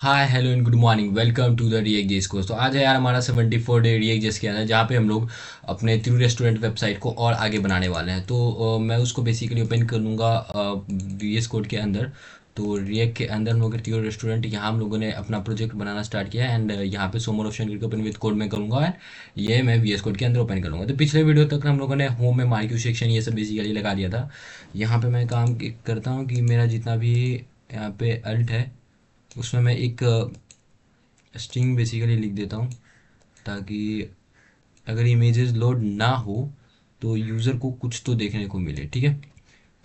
Hi hello and good morning, welcome to the React JS course. तो आज है यार हमारा 74 डे रिएक्ट जेस के अंदर, जहाँ पे हम लोग अपने तिरू रेस्टोरेंट वेबसाइट को और आगे बनाने वाले हैं। तो मैं उसको बेसिकली ओपन कर लूँगा वीएस कोड के अंदर। तो रिएक्ट के अंदर हम लोग तिरू रेस्टोरेंट, यहाँ हम लोगों ने अपना प्रोजेक्ट बनाना स्टार्ट किया है। एंड यहाँ पे सोमोर ऑप्शन करके ओपन विद कोड में करूँगा एंड ये मैं वीएस कोड के अंदर ओपन करूँगा। तो पिछले वीडियो तक हम लोगों ने होम में मार्क्यू सेक्शन ये सब बेसिकली लगा दिया था। यहाँ पे मैं काम करता हूँ कि मेरा जितना भी यहाँ पे अल्ट है उसमें मैं एक स्ट्रिंग बेसिकली लिख देता हूँ, ताकि अगर इमेजेस लोड ना हो तो यूज़र को कुछ तो देखने को मिले। ठीक है,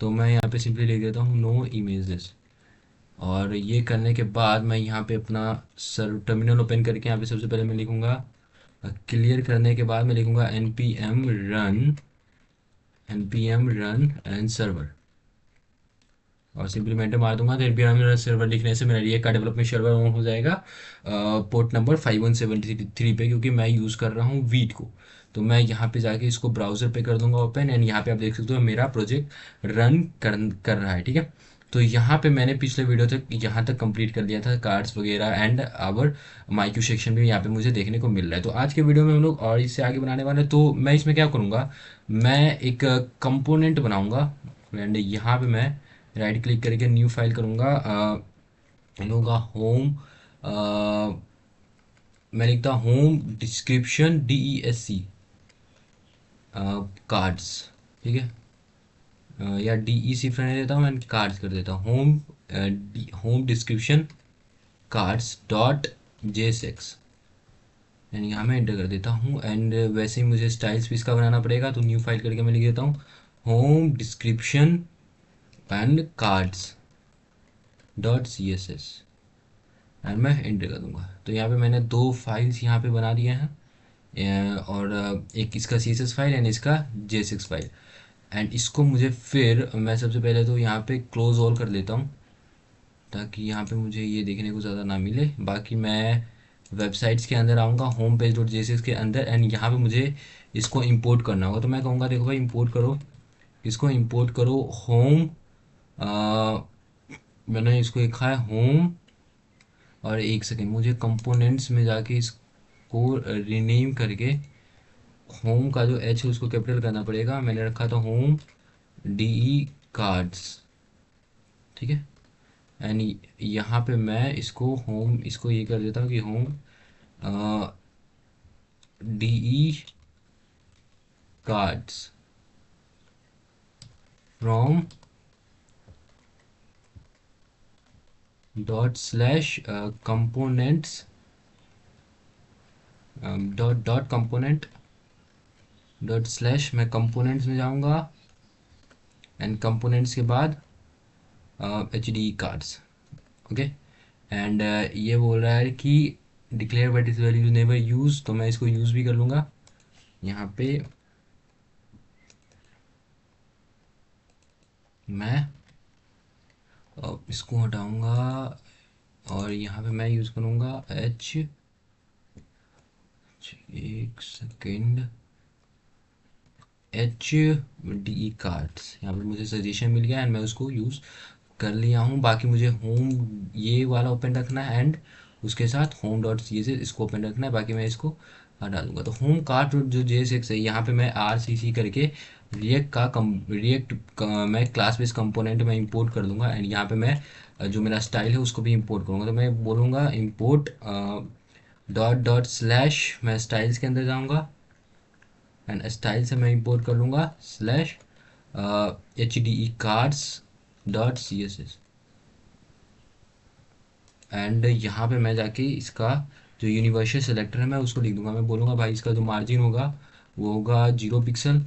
तो मैं यहाँ पे सिंपली लिख देता हूँ नो इमेजेस। और ये करने के बाद मैं यहाँ पे अपना सर टर्मिनल ओपन करके यहाँ पे सबसे पहले मैं लिखूँगा क्लियर करने के बाद मैं लिखूँगा N P M run and server और सिंपली मैं एंटर मार दूंगा। तो एनपीआर मेरा सर्वर लिखने से मेरा रिएक्ट का डेवलपमेंट सर्वर ऑन हो जाएगा पोर्ट नंबर 5173 पे, क्योंकि मैं यूज़ कर रहा हूँ वीट को। तो मैं यहाँ पे जाके इसको ब्राउज़र पे कर दूंगा ओपन एंड यहाँ पे आप देख सकते हो मेरा प्रोजेक्ट रन कर रहा है। ठीक है, तो यहाँ पे मैंने पिछले वीडियो तक यहाँ तक कंप्लीट कर दिया था, कार्ड्स वगैरह एंड आवर माईक्यू सेक्शन भी यहाँ पे मुझे देखने को मिल रहा है। तो आज के वीडियो में हम लोग और इससे आगे बनाने वाले हैं। तो मैं इसमें क्या करूँगा, मैं एक कंपोनेंट बनाऊँगा एंड यहाँ पे मैं राइट क्लिक करके न्यू फाइल करूँगा। लूँगा होम, मैं लिखता होम डिस्क्रिप्शन DESC कार्ड्स। ठीक है, या DEC रहने देता हूँ, मैं कार्ड्स कर देता हूँ home description cards dot JSX and यहाँ मैं एंटर कर देता हूँ। एंड वैसे ही मुझे स्टाइल्स भी इसका बनाना पड़ेगा, तो न्यू फाइल करके मैं लिख देता हूँ home description and cards dot CSS and मैं एंटर कर दूंगा। तो यहाँ पे मैंने दो फाइल्स यहाँ पे बना दिए हैं, और एक इसका CSS फाइल एंड इसका JSX फाइल। एंड इसको मुझे फिर मैं सबसे पहले तो यहाँ पे क्लोज ऑल कर लेता हूँ, ताकि यहाँ पे मुझे ये देखने को ज़्यादा ना मिले। बाकी मैं वेबसाइट्स के अंदर आऊँगा होम पेज डॉट JSX के अंदर एंड यहाँ पे मुझे इसको इंपोर्ट करना होगा। तो मैं कहूँगा देखो भाई इंपोर्ट करो, इसको इंपोर्ट करो होम, मैंने इसको लिखा है होम। और एक सेकेंड, मुझे कंपोनेंट्स में जाके इसको रीनेम करके होम का जो एच है उसको कैपिटल करना पड़ेगा। मैंने रखा था होम DE कार्ड्स। ठीक है, एंड यहाँ पे मैं इसको होम, इसको ये कर देता हूँ कि home DE cards from dot slash components dot dot component dot slash, मैं कंपोनेंट्स में जाऊँगा एंड कंपोनेंट्स के बाद HD कार्ड्स। ओके, एंड ये बोल रहा है कि declare but is value never use, तो मैं इसको यूज़ भी कर लूँगा। यहाँ पे मैं इसको हटाऊँगा और यहाँ पे मैं यूज़ करूँगा एक सेकेंड HDE कार्ड्स। यहाँ पे मुझे सजेशन मिल गया एंड मैं उसको यूज़ कर लिया हूँ। बाकी मुझे होम ये वाला ओपन रखना है एंड उसके साथ होम डॉट सी से इसको ओपन रखना है। बाकी मैं इसको हटा दूंगा। तो होम कार्ड जो JSX है, यहाँ पे मैं RCC करके रिएक्ट मैं क्लास बेस कंपोनेंट में इंपोर्ट कर दूंगा एंड यहाँ पे मैं जो मेरा स्टाइल है उसको भी इंपोर्ट करूँगा। तो मैं बोलूँगा इंपोर्ट डॉट डॉट स्लैश, मैं स्टाइल्स के अंदर जाऊँगा एंड स्टाइल से मैं इंपोर्ट कर लूँगा slash HDE cards dot CSS and यहाँ पे मैं जाके इसका जो यूनिवर्सल सेलेक्टर है मैं उसको लिख दूंगा। मैं बोलूँगा भाई इसका जो मार्जिन होगा वो होगा 0 पिक्सल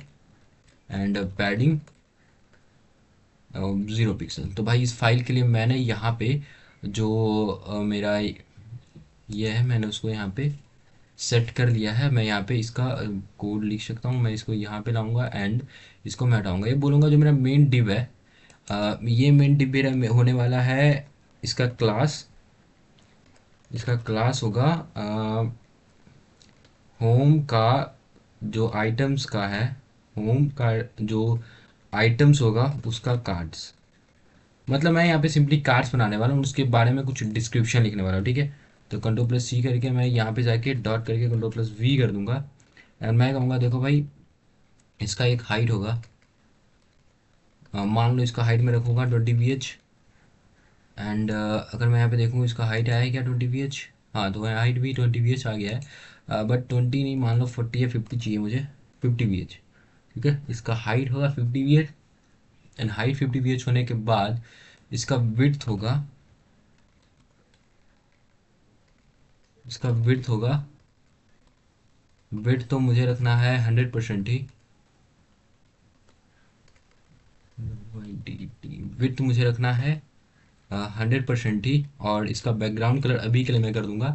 एंड पैडिंग 0 पिक्सल। तो भाई इस फाइल के लिए मैंने यहाँ पे जो मेरा ये है मैंने उसको यहाँ पे सेट कर लिया है। मैं यहाँ पे इसका कोड लिख सकता हूँ। मैं इसको यहाँ पे लाऊंगा एंड इसको मैं हटाऊंगा। ये बोलूँगा जो मेरा मेन डिव है, ये मेन डिव मेरा होने वाला है इसका क्लास। इसका क्लास होगा होम का जो आइटम्स का है, होम का जो आइटम्स होगा उसका कार्ड्स। मतलब मैं यहाँ पे सिंपली कार्ड्स बनाने वाला हूँ, उसके बारे में कुछ डिस्क्रिप्शन लिखने वाला हूँ, ठीक है। तो कंट्रोल+C करके मैं यहाँ पे जाके डॉट करके कंट्रोल+V कर दूंगा। एंड मैं कहूँगा देखो भाई इसका एक हाइट होगा, मान लो इसका हाइट में रखूँगा 20 VH। एंड अगर मैं यहाँ पे देखूँ इसका हाइट आया है क्या 20 VH। हाँ तो हाइट भी 20 VH आ गया है, बट 20 नहीं, मान लो 40 या 50 चाहिए मुझे, 50 VH। ठीक है, इसका हाइट होगा 50 VH। एंड हाइट 50 VH होने के बाद इसका विड्थ होगा, इसका विड्थ होगा, विड्थ तो मुझे रखना है 100% ही, विड्थ मुझे रखना है 100% ही। और इसका बैकग्राउंड कलर अभी के लिए मैं कर दूंगा,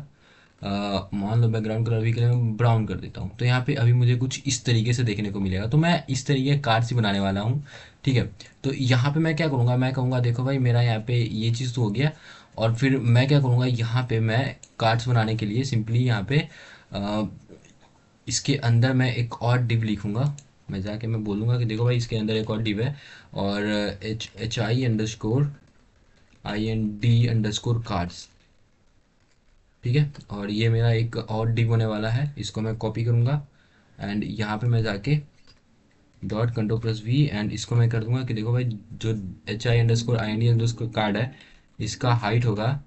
मान लो बैकग्राउंड कलर अभी के लिए मैं ब्राउन कर देता हूँ। तो यहाँ पे अभी मुझे कुछ इस तरीके से देखने को मिलेगा। तो मैं इस तरीके कार्ड्स ही बनाने वाला हूँ, ठीक है। तो यहाँ पे मैं क्या करूँगा, मैं कहूँगा देखो भाई मेरा यहाँ पे ये चीज़ तो हो गया। और फिर मैं क्या करूँगा, यहाँ पे मैं कार्ड्स बनाने के लिए सिंपली यहाँ पे अ, इसके अंदर मैं एक और डिव लिखूँगा। मैं जाके मैं बोलूँगा कि देखो भाई इसके अंदर एक और डिव है, और HI_IND_कार्ड्स, ठीक है। और ये मेरा एक और डिव होने वाला है, इसको मैं कॉपी करूँगा। एंड यहाँ पे मैं जाके डॉट कंट्रोल+V एंड इसको मैं कर दूंगा कि देखो भाई जो HI_IND_कार्ड है, इसका हाइट होगा,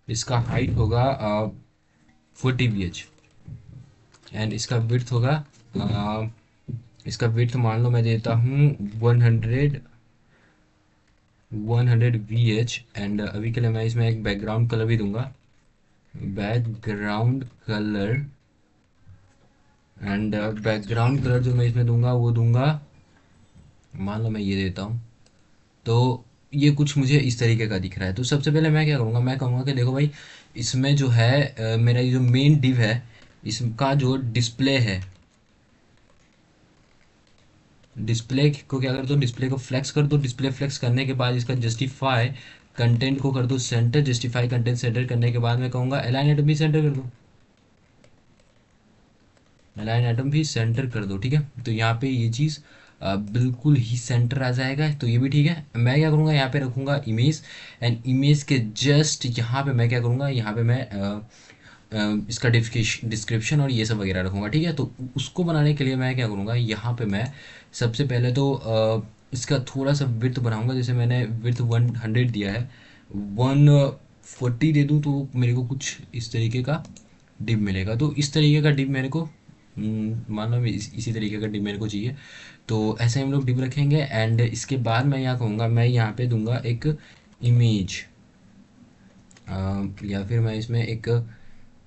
इसका हाइट होगा 40 VH। एंड इसका विड्थ होगा, अ, इसका विड्थ मान लो मैं देता हूँ 100 VH। एंड अभी के लिए मैं इसमें एक बैकग्राउंड कलर भी दूंगा, background colour. And background colour जो मैं इसमें दूंगा वो दूंगा, मान लो मैं ये देता हूँ। तो ये कुछ मुझे इस तरीके का दिख रहा है। तो सबसे पहले मैं क्या करूँगा, मैं कहूँगा कि देखो भाई इसमें जो है मेरा ये जो मेन डिव है, इसका जो डिस्प्ले है, डिस्प्ले को क्या कर दो, डिस्प्ले को फ्लेक्स कर दो। डिस्प्ले फ्लेक्स करने के बाद इसका जस्टिफाई कंटेंट को कर दो सेंटर। जस्टिफाई कंटेंट सेंटर करने के बाद मैं कहूँगा अलाइन एटम भी सेंटर कर दो, अलाइन एटम भी सेंटर कर दो, ठीक है। तो यहाँ पे ये चीज़ बिल्कुल ही सेंटर आ जाएगा। तो ये भी ठीक है। मैं क्या करूँगा, यहाँ पे रखूँगा इमेज। एंड इमेज के जस्ट यहाँ पे मैं क्या करूँगा, यहाँ पे मैं इसका डिस्क्रिप्शन और ये सब वगैरह रखूँगा, ठीक है। तो उसको बनाने के लिए मैं क्या करूँगा, यहाँ पे मैं सबसे पहले तो इसका थोड़ा सा विड्थ बनाऊँगा। जैसे मैंने विड्थ 100 दिया है, 140 दे दूँ तो मेरे को कुछ इस तरीके का डिप मिलेगा। तो इस तरीके का डिप मेरे को मान लो इसी तरीके का डिप मेरे को चाहिए। तो ऐसे हम लोग डिप रखेंगे। एंड इसके बाद मैं यहाँ कहूँगा, मैं यहाँ पे दूंगा एक इमेज, या फिर मैं इसमें एक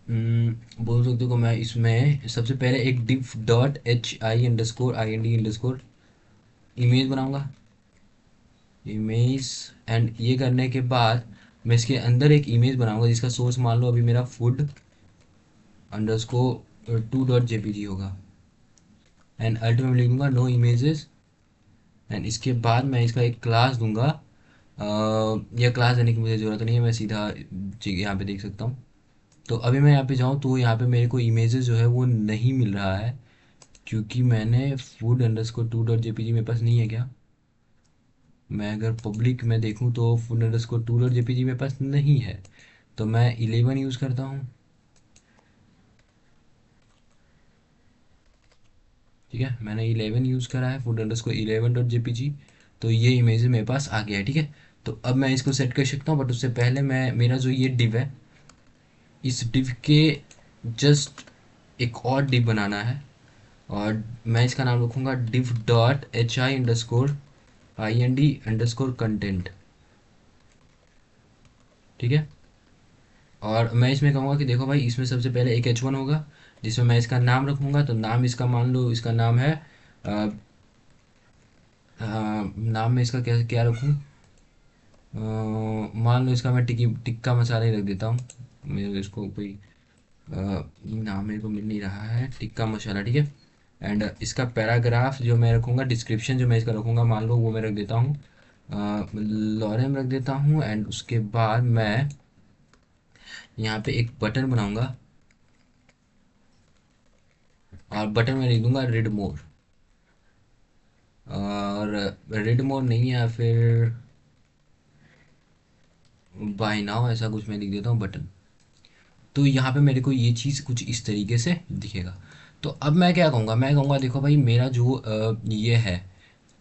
बोल सकते हो, मैं इसमें सबसे पहले एक div डॉट HI_IND_ इमेज बनाऊंगा, इमेज। एंड ये करने के बाद मैं इसके अंदर एक इमेज बनाऊंगा जिसका सोर्स मान लो अभी मेरा food_2.jpg होगा। एंड अल्टीमेट लिख दूंगा नो इमेजेस। एंड इसके बाद मैं इसका एक क्लास दूंगा, यह क्लास देने की मुझे ज़रूरत नहीं है, मैं सीधा यहाँ पे देख सकता हूँ। तो अभी मैं यहाँ पे जाऊँ तो यहाँ पे मेरे को इमेजेस जो है वो नहीं मिल रहा है, क्योंकि मैंने food_2.jpg मेरे पास नहीं है क्या। मैं अगर पब्लिक में देखूँ तो food_2.jpg मेरे पास नहीं है। तो मैं 11 यूज़ करता हूँ, ठीक है। मैंने 11 यूज़ करा है, food_11.jpg। तो ये इमेज मेरे पास आ गया है, ठीक है। तो अब मैं इसको सेट कर सकता हूँ, बट उससे पहले मैं मेरा जो ये डिव है, इस डिव के जस्ट एक और डिव बनाना है। और मैं इसका नाम रखूँगा div डॉट HI_IND_कंटेंट, ठीक है। और मैं इसमें कहूँगा कि देखो भाई इसमें सबसे पहले एक H1 होगा, जिसमें मैं इसका नाम रखूँगा। तो नाम इसका मान लो इसका नाम है नाम में इसका क्या क्या रखूँ, मान लो इसका मैं टिक्का मसाला ही रख देता हूँ। मेरे इसको कोई नाम मेरे को मिल नहीं रहा है, टिक्का मसाला, ठीक है। एंड इसका पैराग्राफ जो मैं रखूँगा, डिस्क्रिप्शन जो मैं इसका रखूँगा, मान लो वो मैं रख देता हूँ लॉरेम रख देता हूँ। एंड उसके बाद मैं यहाँ पे एक बटन बनाऊँगा, और बटन में लिख दूँगा रीड मोर। और रीड मोड नहीं है, फिर बाय नाउ ऐसा कुछ मैं लिख देता हूँ बटन। तो यहाँ पे मेरे को ये चीज़ कुछ इस तरीके से दिखेगा। तो अब मैं क्या कहूँगा, मैं कहूँगा देखो भाई मेरा जो ये है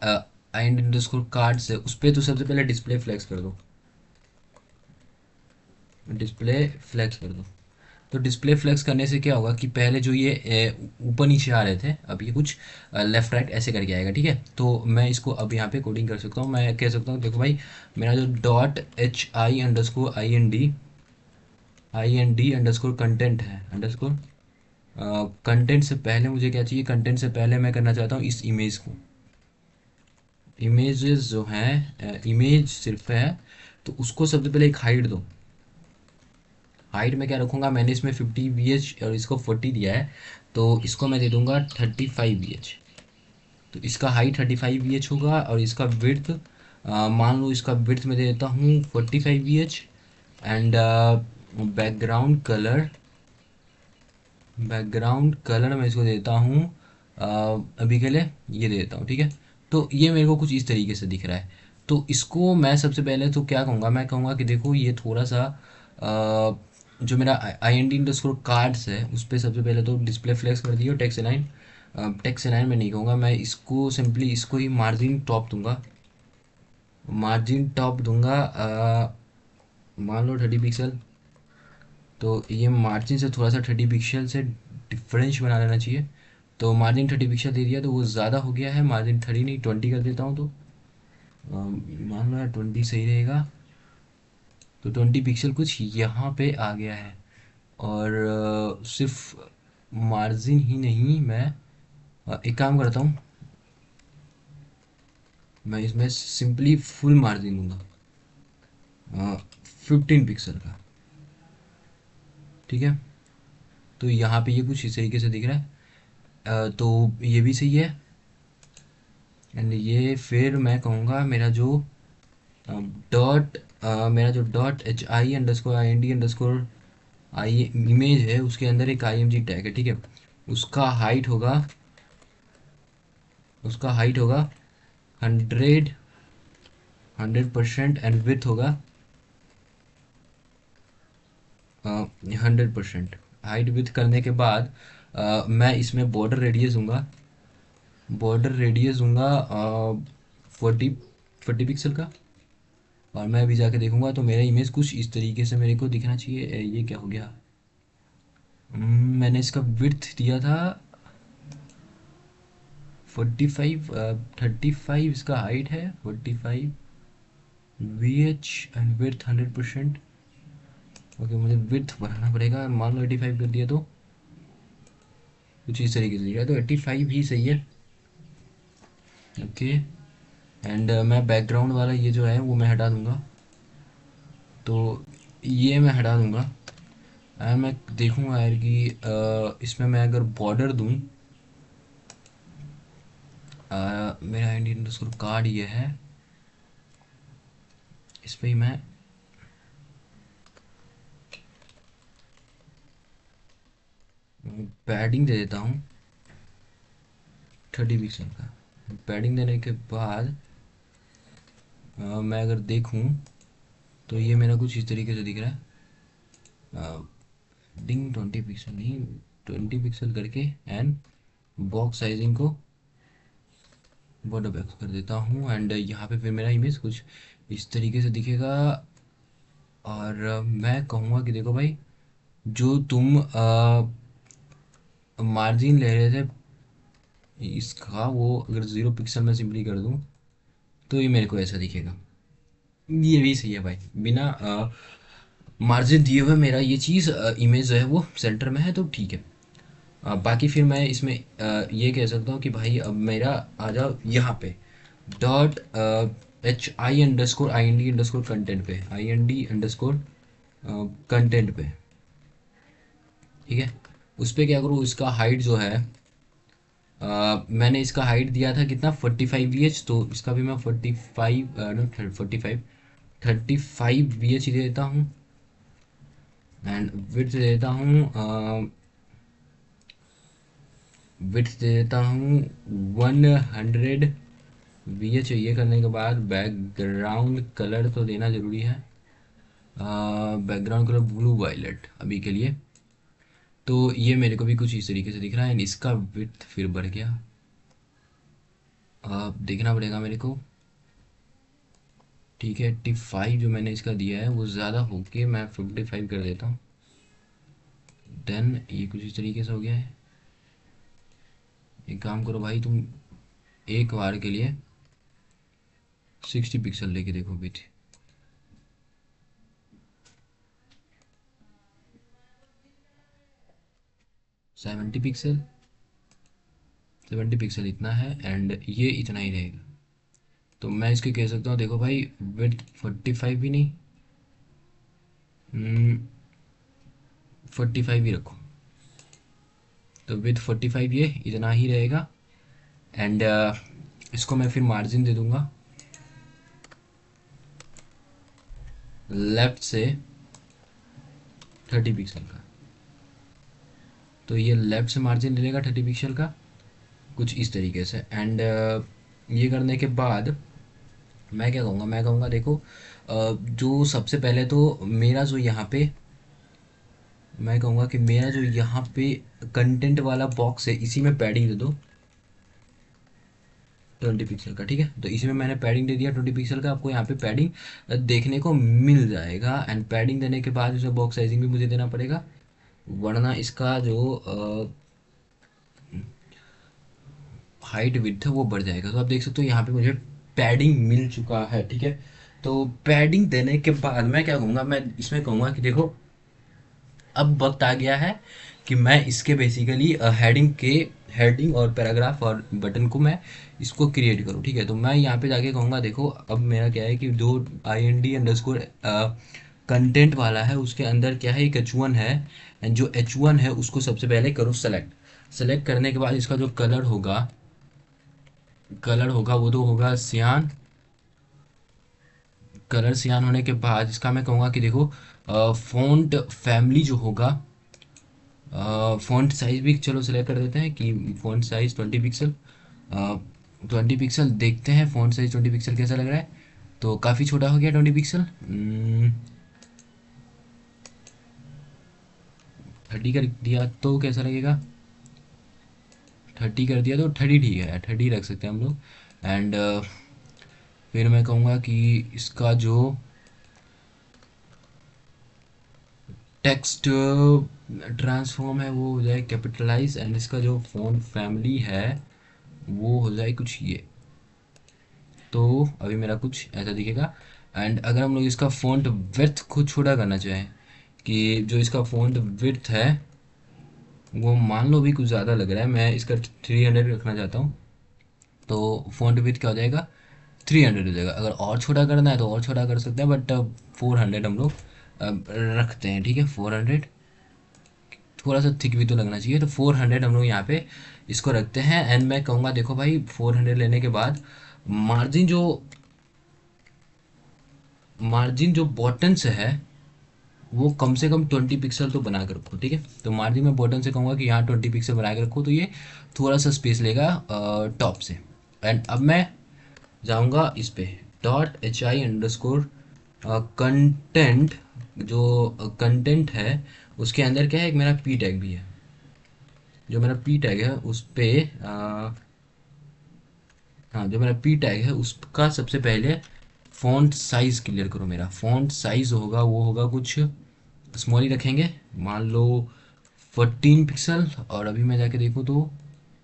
एंड अंडरस्कोर कार्ड्स है, उस पर तो सबसे पहले डिस्प्ले फ्लैक्स कर दो, डिस्प्ले फ्लैक्स कर दो। तो डिस्प्ले फ्लेक्स करने से क्या होगा कि पहले जो ये ऊपर नीचे आ रहे थे, अब ये कुछ लेफ्ट राइट ऐसे करके आएगा, ठीक है। तो मैं इसको अब यहाँ पे कोडिंग कर सकता हूँ, मैं कह सकता हूँ देखो भाई मेरा जो dot H I underscore I N D underscore content है, अंडरस्कोर कंटेंट से पहले मुझे क्या चाहिए, कंटेंट से पहले मैं करना चाहता हूँ इस इमेज को, इमेजेस जो हैं इमेज सिर्फ है, तो उसको सबसे पहले एक हाइट दो। हाइट में क्या रखूँगा, मैंने इसमें 50 VH और इसको 40 दिया है, तो इसको मैं दे दूँगा 35 VH। तो इसका हाइट 35 VH होगा और इसका विड्थ मान लो इसका विड्थ में दे देता हूँ 45 VH। एंड बैकग्राउंड कलर मैं इसको देता हूँ अभी के लिए ये दे देता हूँ, ठीक है। तो ये मेरे को कुछ इस तरीके से दिख रहा है। तो इसको मैं सबसे पहले तो क्या कहूँगा, मैं कहूँगा कि देखो ये थोड़ा सा जो मेरा आई एन डी इंडस्कोर कार्ड्स है उस पर सबसे पहले तो डिस्प्ले फ्लेक्स कर दियो टेक्स्ट लाइन। टेक्स्ट लाइन में नहीं कहूँगा, मैं इसको सिंपली इसको ही मार्जिन टॉप दूंगा, मार्जिन टॉप दूंगा मान लो 30 पिक्सल। तो ये मार्जिन से थोड़ा सा 30 पिक्सल से डिफरेंस बना लेना चाहिए। तो मार्जिन 30 पिक्सल दे दिया तो वो ज़्यादा हो गया है, मार्जिन 30 नहीं 20 कर देता हूँ। तो मान लो यार 20 सही रहेगा। तो 20 पिक्सल कुछ यहाँ पे आ गया है। और सिर्फ मार्जिन ही नहीं, मैं एक काम करता हूँ, मैं इसमें सिंपली फुल मार्जिन दूंगा 15 पिक्सल का, ठीक है। तो यहाँ पे ये कुछ इस तरीके से दिख रहा है। तो ये भी सही है। एंड ये फिर मैं कहूँगा मेरा जो dot H I underscore I N D underscore I image है उसके अंदर एक आई एम जी टैग है, ठीक है। उसका हाइट होगा उसका हाइट होगा 100% एंड विथ होगा 100%। हाइट विथ करने के बाद मैं इसमें बॉर्डर रेडियस दूंगा 40 पिक्सल का। और मैं अभी जाके देखूंगा तो मेरा इमेज कुछ इस तरीके से मेरे को दिखना चाहिए। ये क्या हो गया, मैंने इसका विड्थ दिया था 45, 35 इसका हाइट है 45 VH एंड विड्थ 100%। ओके मुझे विड्थ बढ़ाना पड़ेगा, मान लो 85 कर दिया तो कुछ इस तरीके से दिख रहा है, तो 85 ही सही है। ओके एंड मैं बैकग्राउंड वाला ये जो है वो मैं हटा दूंगा, तो ये मैं हटा दूंगा। मैं देखूंगा यार कि इसमें मैं अगर बॉर्डर दूं, मेरा इंडियन अंडरस्कोर कार्ड ये है, इस पर ही मैं पैडिंग दे देता हूँ 30 पिक्सल का। पैडिंग देने के बाद मैं अगर देखूँ तो ये मेरा कुछ इस तरीके से दिख रहा है। डिंग 20 पिक्सल नहीं 20 पिक्सल करके एंड बॉक्स साइजिंग को बॉर्डर बैक कर देता हूँ। एंड यहाँ पे फिर मेरा इमेज कुछ इस तरीके से दिखेगा। और मैं कहूँगा कि देखो भाई जो तुम मार्जिन ले रहे थे इसका, वो अगर 0 पिक्सल में सिंपली कर दूँ तो ये मेरे को ऐसा दिखेगा। ये भी सही है भाई, बिना मार्जिन दिए हुए मेरा ये चीज़ इमेज जो है वो सेंटर में है, तो ठीक है। बाकी फिर मैं इसमें ये कह सकता हूँ कि भाई अब मेरा आ जाओ यहाँ पे dot H I underscore I N D underscore content पे, I N D underscore content पे, ठीक है। उस पर क्या करूँ, इसका हाइट जो है मैंने इसका हाइट दिया था कितना 45 VH, तो इसका भी मैं 45 नॉट 45 35 VH ही दे देता हूँ। एंड विड्थ दे देता हूँ 100। ये चाहिए करने के बाद बैकग्राउंड कलर तो देना ज़रूरी है। बैकग्राउंड कलर ब्लू वायलेट अभी के लिए। तो ये मेरे को भी कुछ इस तरीके से दिख रहा है एंड इसका विड्थ फिर बढ़ गया। देखना पड़ेगा मेरे को। ठीक है, 85 जो मैंने इसका दिया है वो ज़्यादा हो के मैं 55 कर देता हूँ। देन ये कुछ इस तरीके से हो गया है। एक काम करो भाई, तुम एक बार के लिए 60 पिक्सल लेके देखो विथ। 70 पिक्सल, 70 पिक्सल इतना है एंड ये इतना ही रहेगा। तो मैं इसके कह सकता हूँ, देखो भाई, विथ 45 भी नहीं, 45 ही रखो। तो विथ 45 ये इतना ही रहेगा एंड इसको मैं फिर मार्जिन दे दूंगा लेफ्ट से 30 पिक्सल का। तो ये लेफ्ट से मार्जिन ले लेगा 30 पिक्सल का कुछ इस तरीके से एंड ये करने के बाद मैं क्या कहूँगा, मैं कहूँगा देखो, जो सबसे पहले तो मेरा जो यहाँ पे, मैं कहूँगा कि मेरा जो यहाँ पे कंटेंट वाला बॉक्स है इसी में पैडिंग दे दो 20 पिक्सल का। ठीक है, तो इसी में मैंने पैडिंग दे दिया 20 पिक्सल का। आपको यहाँ पे पैडिंग देखने को मिल जाएगा एंड पैडिंग देने के बाद इसे बॉक्स साइजिंग भी मुझे देना पड़ेगा, वरना इसका जो हाइट विड्थ है वो बढ़ जाएगा। तो आप देख सकते हो यहाँ पे मुझे पैडिंग मिल चुका है। ठीक है, तो पैडिंग देने के बाद मैं क्या कहूँगा, मैं इसमें कहूँगा कि देखो अब वक्त आ गया है कि मैं इसके बेसिकली हेडिंग और पैराग्राफ और बटन को मैं इसको क्रिएट करूँ। ठीक है, तो मैं यहाँ पे जाके कहूँगा देखो अब मेरा क्या है कि जो IND_, कंटेंट वाला है उसके अंदर क्या है, एक H1 है एंड जो H1 है उसको सबसे पहले करो सेलेक्ट। सेलेक्ट करने के बाद इसका जो कलर होगा वो तो होगा सियान। कलर सियान होने के बाद इसका मैं कहूँगा कि देखो फ़ॉन्ट फैमिली जो होगा, फ़ॉन्ट साइज़ भी चलो सेलेक्ट कर देते हैं कि फ़ॉन्ट साइज़ 20 पिक्सल। 20 पिक्सल देखते हैं फ़ॉन्ट साइज़ 20 पिक्सल कैसा लग रहा है। तो काफ़ी छोटा हो गया 20 पिक्सल। 30 कर दिया तो कैसा लगेगा, 30 कर दिया तो 30 ठीक है, 30 रख सकते हैं हम लोग एंड फिर मैं कहूँगा कि इसका जो टेक्स्ट ट्रांसफॉर्म है वो हो जाए कैपिटलाइज एंड इसका जो फ़ॉन्ट फैमिली है वो हो जाए कुछ ये। तो अभी मेरा कुछ ऐसा दिखेगा एंड अगर हम लोग इसका फ़ॉन्ट विड्थ को छोटा करना चाहें, कि जो इसका फ़ॉन्ट विड्थ है वो मान लो भी कुछ ज़्यादा लग रहा है, मैं इसका 300 रखना चाहता हूँ। तो फ़ॉन्ट विड्थ क्या हो जाएगा, 300 हो जाएगा। अगर और छोटा करना है तो और छोटा कर सकते हैं बट 400 हम लोग रखते हैं। ठीक है, 400, थोड़ा सा थिक भी तो लगना चाहिए, तो 400 हम लोग यहाँ पे इसको रखते हैं एंड मैं कहूँगा देखो भाई 400 लेने के बाद मार्जिन जो बॉटम से है वो कम से कम 20 पिक्सल तो बना के रखो। ठीक है, तो मार्जिन में बॉटम से कहूँगा कि यहाँ 20 पिक्सल बना के रखो, तो ये थोड़ा सा स्पेस लेगा टॉप से। एंड अब मैं जाऊँगा इस पे .hi_, कंटेंट, जो कंटेंट है उसके अंदर क्या है, एक मेरा पी टैग भी है। जो मेरा पी टैग है उस पे हाँ, जो मेरा पी टैग है उसका सबसे पहले फ़ॉन्ट साइज़ क्लियर करो। मेरा फ़ॉन्ट साइज़ होगा वो होगा कुछ स्मॉल ही रखेंगे, मान लो 14 पिक्सल। और अभी मैं जाके देखूँ तो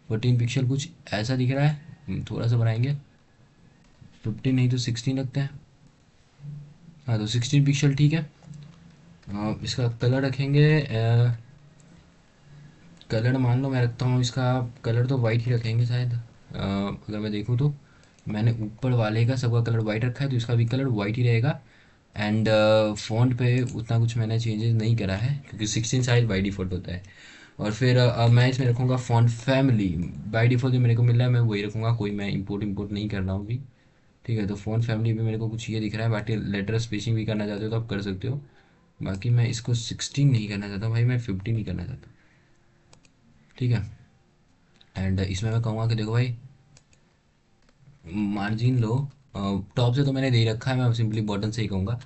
14 पिक्सल कुछ ऐसा दिख रहा है, थोड़ा सा बढ़ाएंगे, 15 नहीं तो 16 रखते हैं। हाँ, तो 16 पिक्सल ठीक है। इसका कलर रखेंगे, कलर मान लो मैं रखता हूँ, इसका कलर तो वाइट ही रखेंगे शायद। अगर मैं देखूँ तो मैंने ऊपर वाले का सबका कलर वाइट रखा है तो इसका भी कलर वाइट ही रहेगा एंड फ़ॉन्ट पे उतना कुछ मैंने चेंजेस नहीं करा है क्योंकि 16 साइज बाई डिफ़ॉल्ट होता है। और फिर मैं इसमें रखूँगा फ़ॉन्ट फैमिली, बाई डिफ़ॉल्ट जो मेरे को मिल रहा है मैं वही रखूँगा, कोई मैं इंपोर्ट नहीं कर रहा हूँ अभी। ठीक है, तो फ़ॉन्ट फैमिली भी मेरे को कुछ ये दिख रहा है, बाकी लेटर स्पेसिंग भी करना चाहते हो तो आप कर सकते हो। बाकी मैं इसको 16 नहीं करना चाहता भाई, मैं 15 ही करना चाहता हूँ। ठीक है, एंड इसमें मैं कहूँगा कि देखो भाई मार्जिन लो। टॉप से तो मैंने दे रखा है, मैं सिंपली बॉटम से ही कहूँगा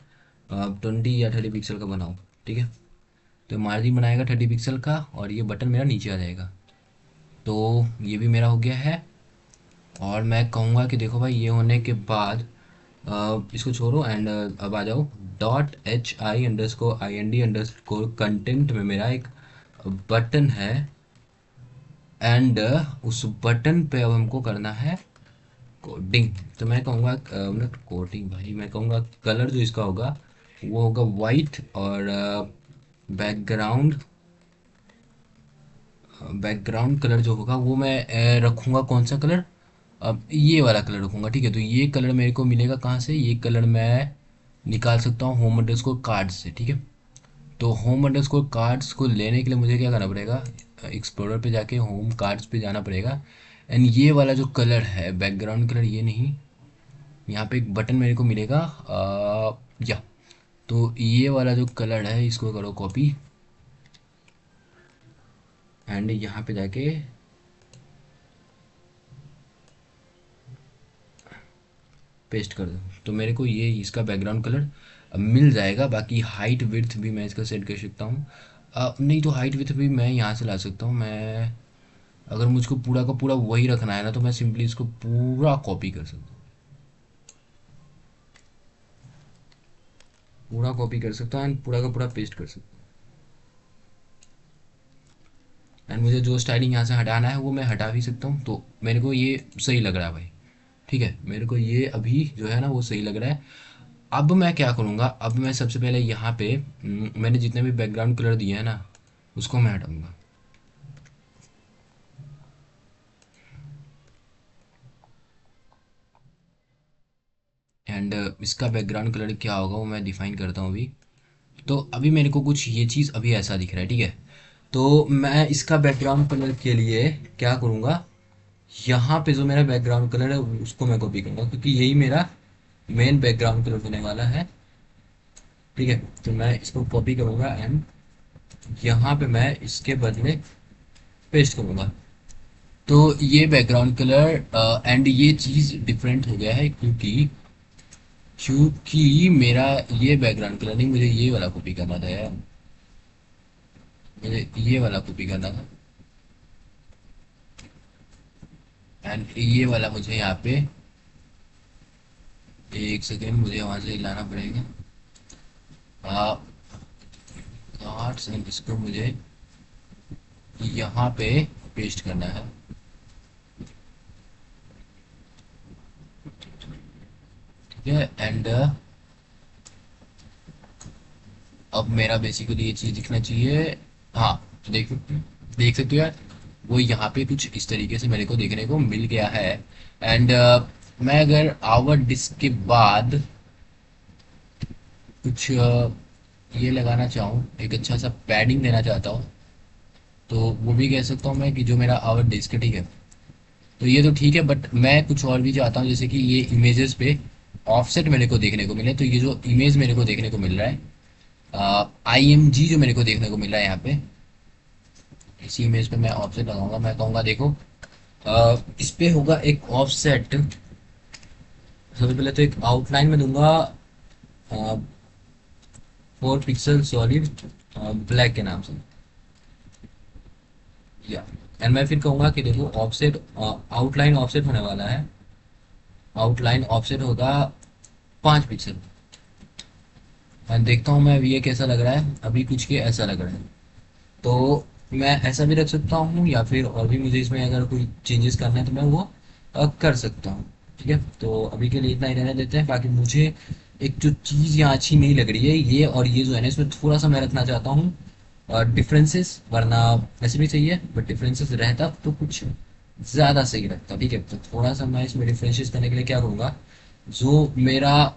20 या 30 पिक्सल का बनाओ। ठीक है, तो मार्जिन बनाएगा 30 पिक्सल का, और ये बटन मेरा नीचे आ जाएगा। तो ये भी मेरा हो गया है। और मैं कहूँगा कि देखो भाई, ये होने के बाद इसको छोड़ो एंड अब आ जाओ HI_IND_IND_ कंटेंट में मेरा एक बटन है। एंड उस बटन पे अब हमको करना है कोडिंग। तो मैं कहूँगा नॉट कोडिंग भाई, मैं कहूँगा कलर जो इसका होगा वो होगा वाइट। और बैकग्राउंड बैकग्राउंड कलर जो होगा वो मैं रखूँगा कौन सा कलर, अब ये वाला कलर रखूँगा। ठीक है, तो ये कलर मेरे को मिलेगा कहाँ से, ये कलर मैं निकाल सकता हूँ होम_कार्ड्स से। ठीक है, तो होम_कार्ड्स को लेने के लिए मुझे क्या करना पड़ेगा, एक्सप्लोरर पे जाके होम कार्ड्स पे जाना पड़ेगा। एंड ये वाला जो कलर है बैकग्राउंड कलर, ये नहीं, यहाँ पे एक बटन मेरे को मिलेगा या, तो ये वाला जो कलर है इसको करो कॉपी, एंड यहाँ पे जाके पेस्ट कर दो। तो मेरे को ये इसका बैकग्राउंड कलर मिल जाएगा। बाकी हाइट विड्थ भी मैं इसका सेट कर सकता हूँ। नहीं तो हाइट विड्थ भी मैं यहाँ से ला सकता हूँ। मैं अगर मुझको पूरा का पूरा वही रखना है ना, तो मैं सिंपली इसको पूरा कॉपी कर सकता हूँ, पूरा कॉपी कर सकता हूँ एंड पूरा का पूरा पेस्ट कर सकता हूँ। एंड मुझे जो स्टाइलिंग यहाँ से हटाना है वो मैं हटा भी सकता हूँ। तो मेरे को ये सही लग रहा है भाई। ठीक है, मेरे को ये अभी जो है ना वो सही लग रहा है। अब मैं क्या करूँगा, अब मैं सबसे पहले यहाँ पे मैंने जितने भी बैकग्राउंड कलर दिए हैं ना उसको मैं हटाऊंगा। एंड इसका बैकग्राउंड कलर क्या होगा वो मैं डिफाइन करता हूँ अभी। तो अभी मेरे को कुछ ये चीज़ अभी ऐसा दिख रहा है। ठीक है, तो मैं इसका बैकग्राउंड कलर के लिए क्या करूँगा, यहाँ पे जो मेरा बैकग्राउंड कलर है उसको मैं कॉपी करूँगा, क्योंकि यही मेरा मेन बैकग्राउंड कलर होने वाला है। ठीक है, तो मैं इसको कॉपी करूँगा एंड यहाँ पे मैं इसके बदले पेस्ट करूँगा। तो ये बैकग्राउंड कलर एंड ये चीज़ डिफरेंट हो गया है, क्योंकि मेरा ये बैकग्राउंड कलर नहीं, मुझे ये वाला कॉपी करना था यार, मुझे ये वाला कॉपी करना था। एंड ये वाला मुझे यहाँ पे, एक सेकेंड मुझे वहाँ से लाना पड़ेगा कार्ड्स, एंड इसको मुझे यहाँ पे पेस्ट करना है। ठीक है, एंड अब मेरा बेसिकली ये चीज़ दिखना चाहिए। हाँ, तो देख सकते हो यार, वो यहाँ पे कुछ इस तरीके से मेरे को देखने को मिल गया है। एंड मैं अगर आवर डिस्क के बाद कुछ ये लगाना चाहूँ, एक अच्छा सा पैडिंग देना चाहता हूँ, तो वो भी कह सकता हूँ मैं कि जो मेरा आवर डिस्क है। ठीक है, तो ये तो ठीक है, बट मैं कुछ और भी चाहता हूँ, जैसे कि ये इमेजेस पे ऑफसेट मेरे को देखने को मिले। तो ये जो इमेज मेरे को देखने को मिल रहा है, IMG जो मेरे को देखने को मिल रहा है यहाँ पे, इसी इमेज पे मैं ऑफसेट लगाऊंगा। मैं कहूँगा देखो, इस पे होगा एक ऑफसेट। सबसे पहले तो एक आउटलाइन में दूंगा 4 पिक्सल सॉलिड ब्लैक के नाम से, या एंड मैं फिर कहूँगा कि देखो ऑफसेट, आउटलाइन ऑफसेट होने वाला है। आउटलाइन ऑफसेट होगा 5 पिक्सल। मैं देखता हूँ मैं अभी ये कैसा लग रहा है, अभी कुछ के ऐसा लग रहा है। तो मैं ऐसा भी रख सकता हूँ, या फिर और भी मुझे इसमें अगर कोई चेंजेस करना है तो मैं वो कर सकता हूँ। ठीक है, तो अभी के लिए इतना ही रहने देते हैं। बाकी मुझे एक जो चीज़ यहाँ अच्छी नहीं लग रही है, ये और ये जो है ना, इसमें थोड़ा सा मैं रखना चाहता हूँ डिफरेंसेस, वरना ऐसे भी चाहिए बट डिफरेंसेस रहता तो कुछ ज़्यादा सही लगता। ठीक है, तो थोड़ा सा मैं इसमें डिफरेंशिएट करने के लिए क्या करूँगा, जो मेरा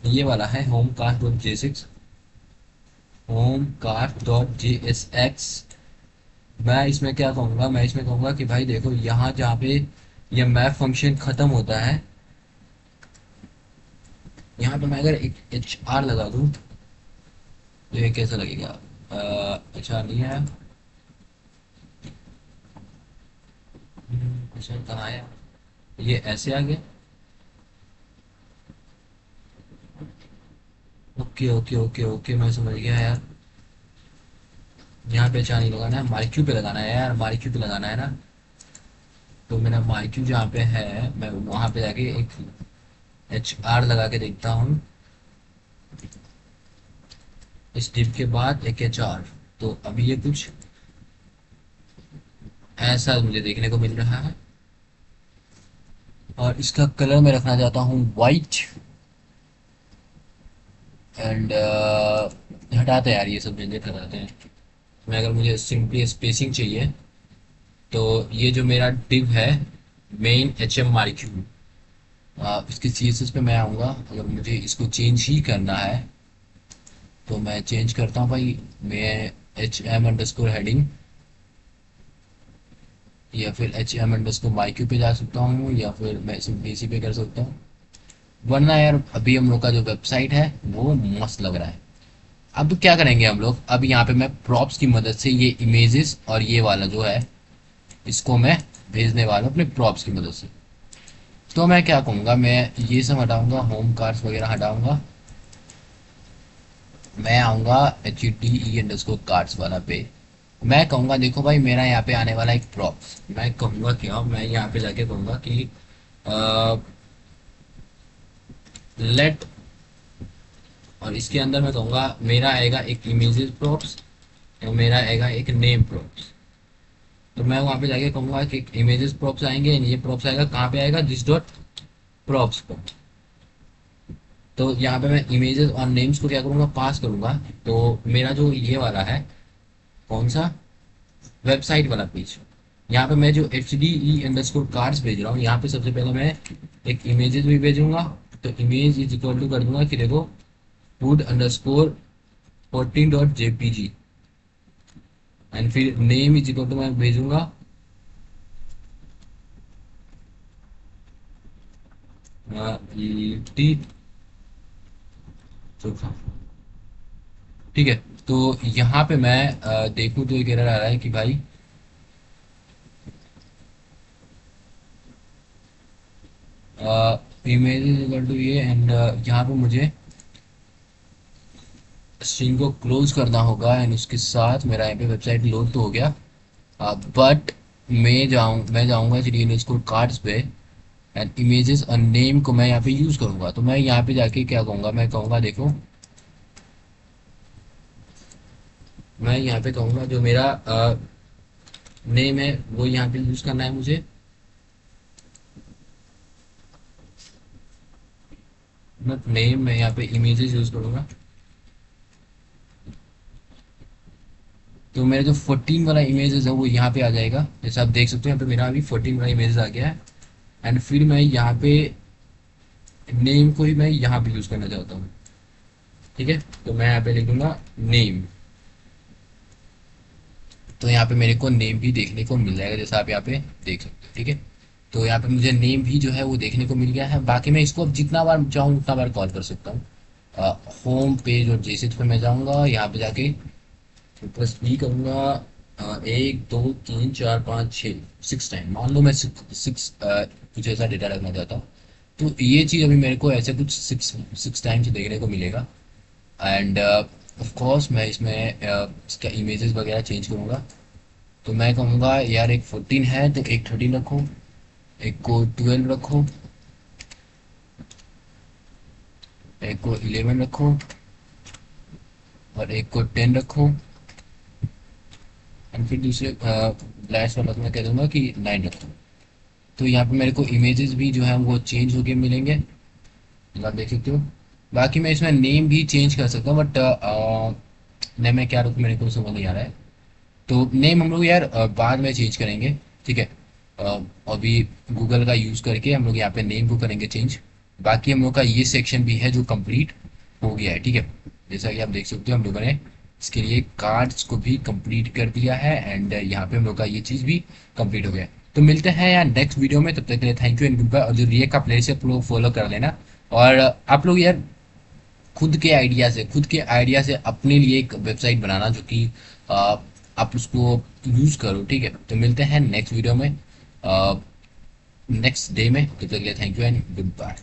ये वाला है होमकास्ट.jsx, होमकास्ट.jsx, मैं इसमें क्या कहूँगा, मैं इसमें कहूँगा कि भाई देखो यहाँ जहाँ पे ये मैप फंक्शन ख़त्म होता है, यहाँ पे मैं अगर एक HR लगा दूँ तो ये कैसा लगेगा। HR नहीं है, HR कहाँ है, ये ऐसे आ गया। ओके ओके ओके ओके, मैं समझ गया यार। यहाँ पे अच्छा नहीं लगाना है, मार्क्यू पे लगाना है यार, मार्क्यू पे लगाना है ना। तो मेरा मार्क्यू जहाँ पे है, मैं वहाँ पे जाके एक HR लगा के देखता हूँ। इस डिप के बाद एक HR। तो अभी ये कुछ ऐसा मुझे देखने को मिल रहा है। और इसका कलर मैं रखना चाहता हूँ वाइट। एंड हटाते हैं यार, ये सब झंझट हटाते हैं। मैं अगर मुझे सिंपली स्पेसिंग चाहिए, तो ये जो मेरा डिव है, मेन HM मार्क्यू, इसके CSS पे मैं आऊँगा। अगर मुझे इसको चेंज ही करना है तो मैं चेंज करता हूँ भाई। मैं HM_हेडिंग या फिर HM_मार्क्यू पे जा सकता हूँ, या फिर मैं सिंपली इसी पे कर सकता हूँ। वरना यार अभी हम लोग का जो वेबसाइट है वो मस्त लग रहा है। अब क्या करेंगे हम लोग, अब यहाँ पे मैं प्रॉप्स की मदद से ये इमेजेस और ये वाला जो है, इसको मैं भेजने वाला हूँ अपने प्रॉप्स की मदद से। तो मैं क्या कहूँगा, मैं ये सब हटाऊंगा, होम कार्ड्स वगैरह हटाऊंगा। मैं आऊँगा HDE_कार्ड्स वाला पे। मैं कहूँगा देखो भाई, मेरा यहाँ पे आने वाला एक प्रॉप्स, मैं कहूँगा क्या, मैं यहाँ पे जाके कहूँगा कि लेट, और इसके अंदर मैं कहूँगा मेरा आएगा एक इमेजेस प्रॉप्स और मेरा आएगा एक नेम प्रॉप्स। तो मैं वहाँ पे जाके कहूँगा कि इमेजेस प्रॉप्स आएंगे, ये प्रॉप्स आएगा कहाँ पे आएगा, दिस डॉट प्रॉप्स पर। तो यहाँ पे मैं इमेजेस और नेम्स को क्या करूँगा, पास करूँगा। तो मेरा जो ये वाला है, कौन सा, वेबसाइट वाला पेज, यहाँ पे मैं जो HDE_कार्ड्स भेज रहा हूँ, यहाँ पे सबसे पहले मैं एक इमेजेस भी भेजूंगा। तो इमेज इज इक्वल टू कर दूंगा कि देखो food_14.jpg, एंड फिर नेम इज इक्वल टू मैं भेजूंगा लिट्टी चोखा। ठीक है। तो यहाँ पे मैं देखूँ तो एक एरर आ रहा है कि भाई इमेज इज इक्वल टू ये, एंड यहाँ पे मुझे स्ट्रिंग को क्लोज करना होगा, एंड उसके साथ मेरा यहाँ पे वेबसाइट लोड तो हो गया। बट मैं जाऊँगा HDE स्कोर कार्ड्स पे, एंड इमेजेस और नेम को मैं यहाँ पे यूज़ करूँगा। तो मैं यहाँ पे जाके क्या कहूँगा, मैं कहूँगा देखो, मैं यहाँ पे कहूँगा जो मेरा नेम है वो यहाँ पे यूज़ करना है मुझे। नॉट नेम, मैं यहाँ पे इमेजेस यूज़ करूँगा। तो मेरा जो 14 वाला इमेजेस है वो यहाँ पे आ जाएगा, जैसे आप देख सकते हो यहाँ पे मेरा अभी 14 वाला इमेजेस आ गया है। एंड फिर मैं यहाँ पे नेम को ही मैं यहाँ पे यूज़ करना चाहता हूँ। ठीक है। तो मैं यहाँ पे लिखूंगा नेम। तो यहाँ पे मेरे को नेम भी देखने को मिल जाएगा, जैसा आप यहाँ पे देख सकते हो। ठीक है। तो यहाँ पे मुझे नेम भी जो है वो देखने को मिल गया है। बाकी मैं इसको अब जितना बार चाहूँ उतना बार कॉल कर सकता हूँ। होम पेज और जेसिस पे मैं जाऊँगा, यहाँ पे जाके प्लस बी करूँगा। 1 2 3 4 5 6 सिक्स टाइम, मान लो मैं सिक्स कुछ ऐसा डेटा रखना चाहता हूँ। तो ये चीज़ अभी मेरे को ऐसे कुछ सिक्स सिक्स टाइम्स देखने को मिलेगा। एंड ऑफ कोर्स मैं इसमें इसका इमेजेस वगैरह चेंज करूँगा। तो मैं कहूँगा यार एक 14 है तो एक 13 रखो, एक को 12 रखो, एक को 11 रखो, और एक को 10 रखो। एंड फिर दूसरे लास्ट वाला मैं कह दूंगा कि 9 रखो। तो यहाँ पे मेरे को इमेजेस भी जो है वो चेंज होके मिलेंगे, आप देख सकते हो। बाकी मैं इसमें नेम भी चेंज कर सकता हूँ, बट नेम में क्या रखूँ मेरे को समझ नहीं आ रहा है। तो नेम हम लोग यार बाद में चेंज करेंगे। ठीक है। अभी गूगल का यूज़ करके हम लोग यहाँ पे नेम को करेंगे चेंज। बाकी हम लोग का ये सेक्शन भी है जो कंप्लीट हो गया है। ठीक है। जैसा कि आप देख सकते हो हम लोगों ने इसके लिए कार्ड्स को भी कंप्लीट कर दिया है, एंड यहाँ पे हम लोग का ये चीज़ भी कंप्लीट हो गया है। तो मिलते हैं यार नेक्स्ट वीडियो में, तब तक के लिए thank you and goodbye. और जो रिएक्ट का प्लेलिस्ट है आप लोग फॉलो कर लेना। और आप लोग यार खुद के आइडिया से अपने लिए एक वेबसाइट बनाना जो कि आप उसको यूज़ करो। ठीक है। तो मिलते हैं नेक्स्ट वीडियो में। नेक्स्ट डे में। तब तक के लिए thank you and good bye.